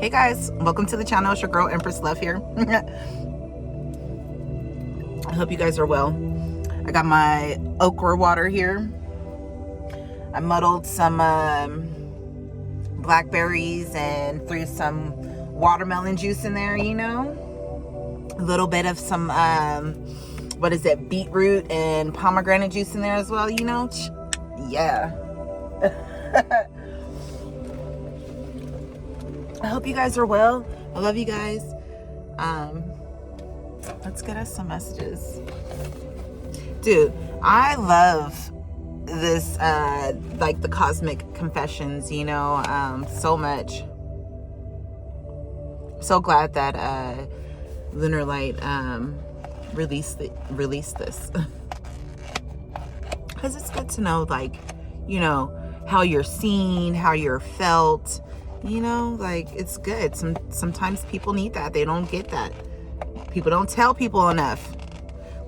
Hey guys, welcome to the channel. It's your girl Empress Love here. I hope you guys are well. I got my okra water here. I muddled some blackberries and threw some watermelon juice in there, you know. A little bit of some what is it, beetroot and pomegranate juice in there as well, you know. Yeah. I hope you guys are well. I love you guys. Let's get us some messages. Dude, I love this, like the cosmic confessions, you know, so much. So glad that Lunar Light released this. Because it's good to know, like, you know, how you're seen, how you're felt. You know, like, it's good. Sometimes people need that. They don't get that. People don't tell people enough.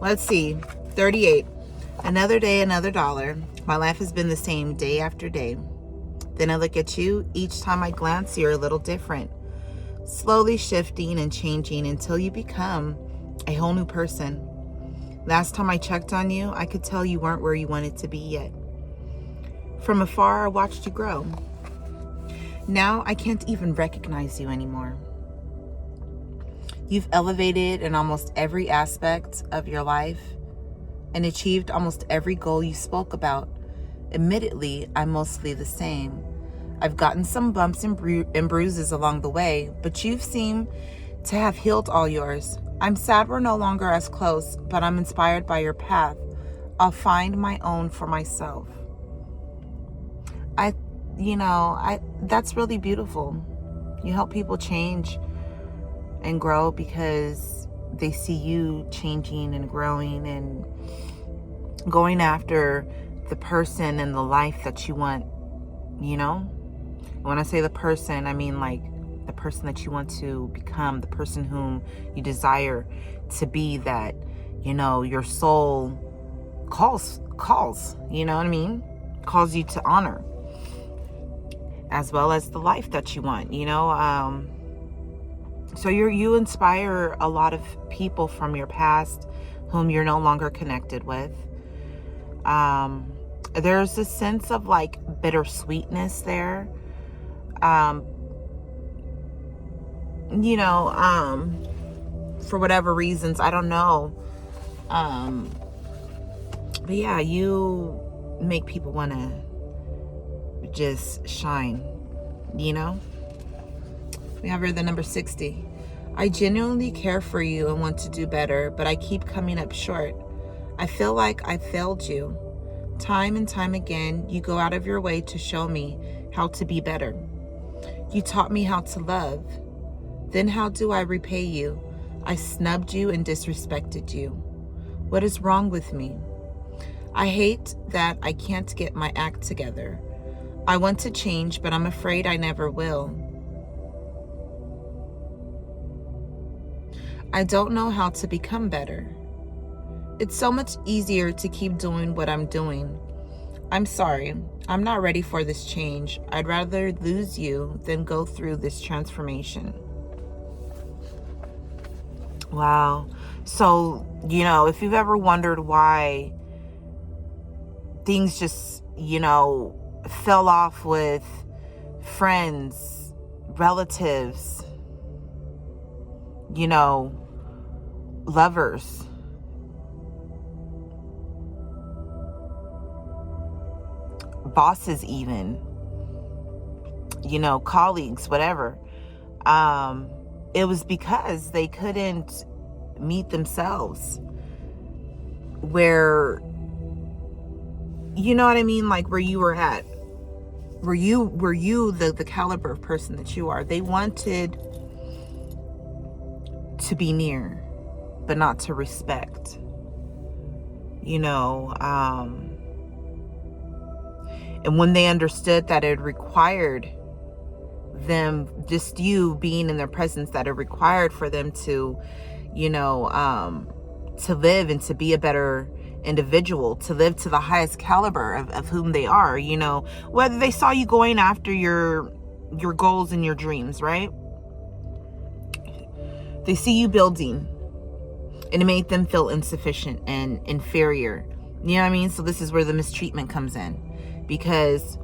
Let's see. 38. Another day, another dollar. My life has been the same day after day. Then I look at you. Each time I glance, you're a little different. Slowly shifting and changing until you become a whole new person. Last time I checked on you, I could tell you weren't where you wanted to be yet. From afar, I watched you grow. Now I can't even recognize you anymore. You've elevated in almost every aspect of your life and achieved almost every goal you spoke about. Admittedly, I'm mostly the same. I've gotten some bumps and bruises along the way, but you've seemed to have healed all yours. I'm sad we're no longer as close, but I'm inspired by your path. I'll find my own for myself. That's really beautiful. You help people change and grow because they see you changing and growing and going after the person and the life that you want, you know? When I say the person, I mean like the person that you want to become, the person whom you desire to be, that, you know, your soul calls, you know what I mean? Calls you to honor, as well as the life that you want, you know. So you inspire a lot of people from your past whom you're no longer connected with. There's a sense of like bittersweetness there. You know, for whatever reasons, I don't know. But yeah, you make people want to just shine, you know. We have here the number 60. I genuinely care for you and want to do better, but I keep coming up short. I feel like I failed you. Time and time again, you go out of your way to show me how to be better. You taught me how to love. Then how do I repay you? I snubbed you and disrespected you. What is wrong with me? I hate that I can't get my act together. I want to change, but I'm afraid I never will. I don't know how to become better. It's so much easier to keep doing what I'm doing. I'm sorry. I'm not ready for this change. I'd rather lose you than go through this transformation. Wow. So, you know, if you've ever wondered why things just, you know, fell off with friends, relatives, you know, lovers, bosses even, you know, colleagues, whatever, it was because they couldn't meet themselves where, you know what I mean, like where you were at. Were you the caliber of person that you are? They wanted to be near, but not to respect. You know, and when they understood that it required them, just you being in their presence, that it required for them to, you know, to live and to be a better individual, to live to the highest caliber of whom they are, you know, whether they saw you going after your goals and your dreams, right? They see you building, and it made them feel insufficient and inferior. You know what I mean? So this is where the mistreatment comes in. Because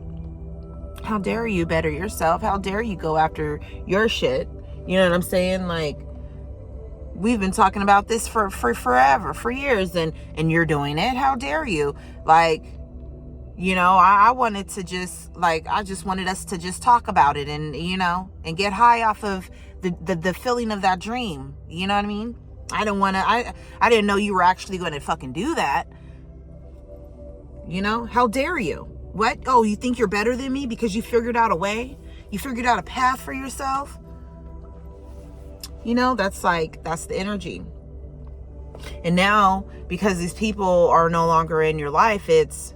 how dare you better yourself? How dare you go after your shit? You know what I'm saying? Like, we've been talking about this for forever, for years, and you're doing it. How dare you? Like, you know, I wanted to just, like, I just wanted us to just talk about it and, you know, and get high off of the feeling of that dream. You know what I mean? I didn't know you were actually going to fucking do that. You know, how dare you? What? Oh, you think you're better than me because you figured out a way? You figured out a path for yourself? You know, that's the energy. And now, because these people are no longer in your life, it's,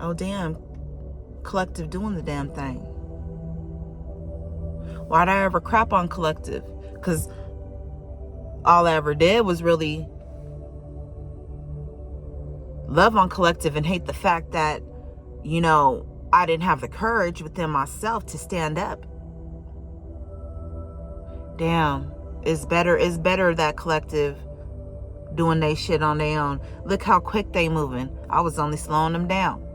oh damn, Collective doing the damn thing. Why'd I ever crap on Collective? Because all I ever did was really love on Collective and hate the fact that, you know, I didn't have the courage within myself to stand up. Damn, it's better that Collective doing they shit on their own. Look how quick they moving. I was only slowing them down.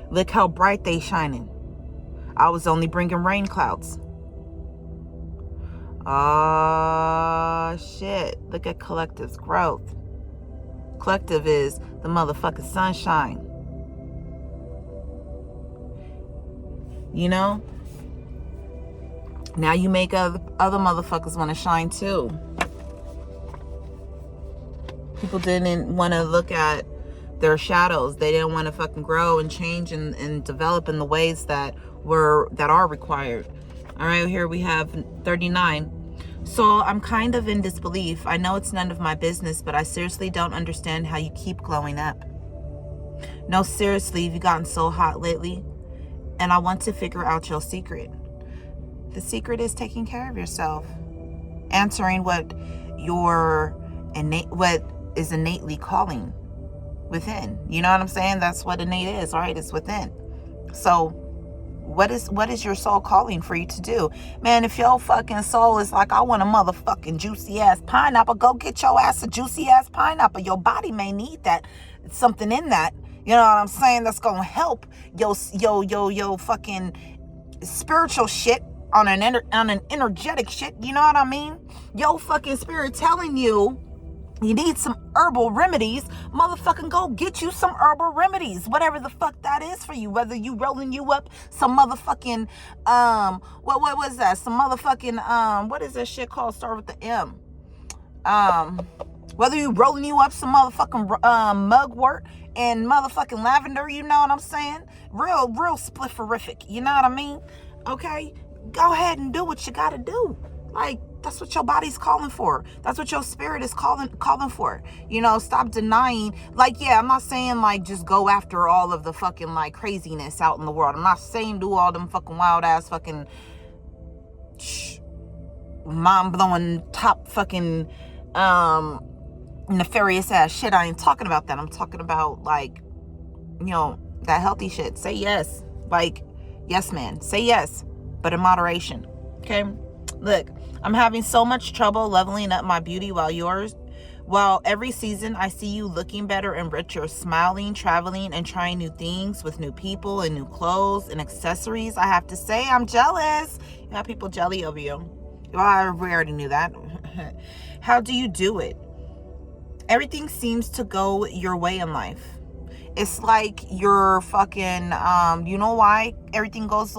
Look how bright they shining. I was only bringing rain clouds. Oh shit, look at Collective's growth. Collective is the motherfucking sunshine. You know? Now you make other motherfuckers want to shine too. People didn't want to look at their shadows. They didn't want to fucking grow and change and develop in the ways that are required. All right, here we have 39. So I'm kind of in disbelief. I know it's none of my business, but I seriously don't understand how you keep glowing up. No, seriously, you've gotten so hot lately, and I want to figure out your secret. The secret is taking care of yourself, answering what is innately calling within. You know what I'm saying? That's what innate is, right? It's within. So what is your soul calling for you to do? Man, if your fucking soul is like, I want a motherfucking juicy ass pineapple, go get your ass a juicy ass pineapple. Your body may need that, something in that. You know what I'm saying? That's gonna help yo fucking spiritual shit on an energetic shit. You know what I mean? Yo fucking spirit telling you need some herbal remedies. Motherfucking go get you some herbal remedies. Whatever the fuck that is for you. Whether you rolling you up some motherfucking, what was that? Some motherfucking, what is that shit called? Start with the M. Whether you rolling you up some motherfucking, mugwort and motherfucking lavender, you know what I'm saying? Real splifferific. You know what I mean? Okay? Go ahead and do what you gotta do. Like, that's what your body's calling for. That's what your spirit is calling for. You know, stop denying. Like, yeah, I'm not saying, like, just go after all of the fucking, like, craziness out in the world. I'm not saying do all them fucking wild-ass fucking mind-blowing, top fucking, nefarious-ass shit. I ain't talking about that. I'm talking about, like, you know, that healthy shit. Say yes. Like, yes, man. Say yes, but in moderation. Okay? Look, I'm having so much trouble leveling up my beauty while every season I see you looking better and richer, smiling, traveling, and trying new things with new people and new clothes and accessories. I have to say, I'm jealous. You got people jelly over you. Well, we already knew that. How do you do it? Everything seems to go your way in life. It's like you're fucking, you know why everything goes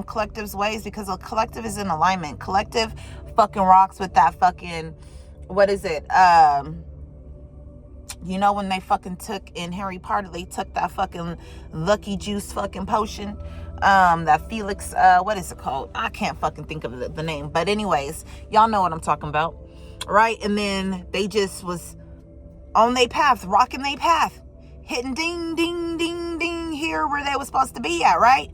Collective's way? Is because a Collective is in alignment. Collective fucking rocks with that fucking, what is it? You know when they fucking took, in Harry Potter, they took that fucking lucky juice fucking potion? That Felix, what is it called? I can't fucking think of the name. But anyways, y'all know what I'm talking about. Right? And then they just was on their path, rocking their path. Hitting ding, ding, ding, ding here where they were supposed to be at, right?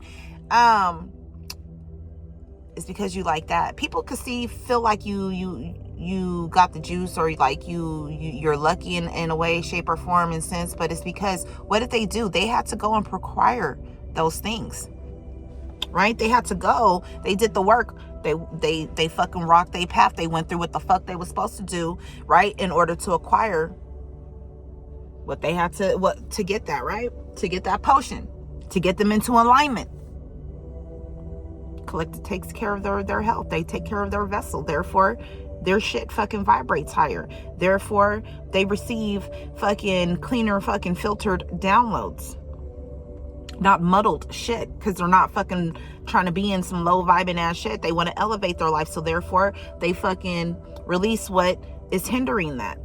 It's because you like that. People could feel like you got the juice, or like you're lucky in a way, shape, or form, and sense. But it's because, what did they do? They had to go and acquire those things, right? They had to go. They did the work They fucking rocked their path. They went through what the fuck they was supposed to do, right? In order to acquire what they had to get that, right? To get that potion, to get them into alignment. Collective takes care of their health. They take care of their vessel. Therefore, their shit fucking vibrates higher. Therefore, they receive fucking cleaner, fucking filtered downloads. Not muddled shit, because they're not fucking trying to be in some low vibing ass shit. They want to elevate their life. So therefore, they fucking release what is hindering that.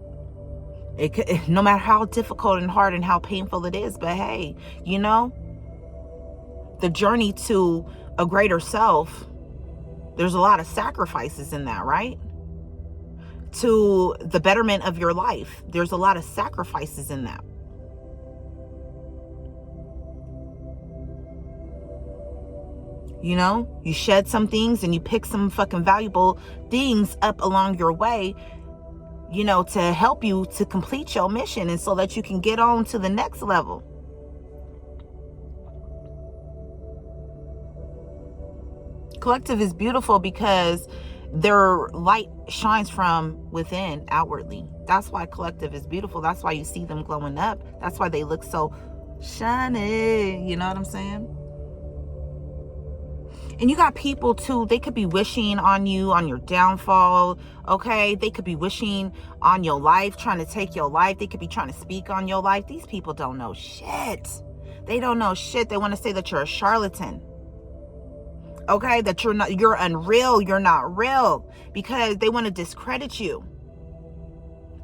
No matter how difficult and hard and how painful it is. But hey, you know, the journey to a greater self, there's a lot of sacrifices in that, right? To the betterment of your life, there's a lot of sacrifices in that. You know, you shed some things and you pick some fucking valuable things up along your way, you know, to help you to complete your mission and so that you can get on to the next level. Collective is beautiful because their light shines from within outwardly. That's why collective is beautiful. That's why you see them glowing up. That's why they look so shiny. You know what I'm saying? And you got people too, they could be wishing on you, on your downfall, okay? They could be wishing on your life, trying to take your life. They could be trying to speak on your life. These people don't know shit. They don't know shit. They want to say that you're a charlatan. Okay? That you're unreal. You're not real. Because they want to discredit you.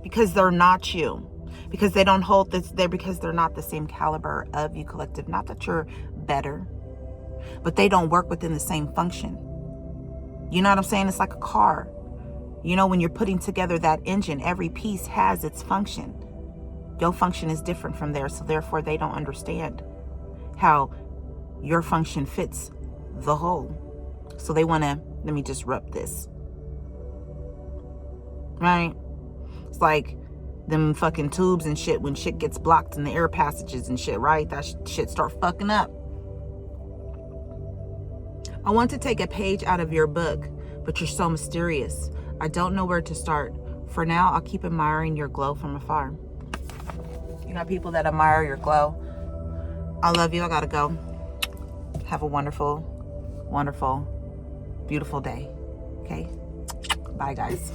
Because they're not you. Because they don't hold this there, because they're not the same caliber of you, collective. Not that you're better, but they don't work within the same function. You know what I'm saying? It's like a car. You know, when you're putting together that engine, every piece has its function. Your function is different from theirs, so therefore they don't understand how your function fits the whole. So they want to, let me disrupt this. Right? It's like them fucking tubes and shit when shit gets blocked in the air passages and shit, right? That shit start fucking up. I want to take a page out of your book, but you're so mysterious. I don't know where to start. For now, I'll keep admiring your glow from afar. You got people that admire your glow. I love you. I gotta go. Have a wonderful, wonderful, beautiful day. Okay? Bye, guys.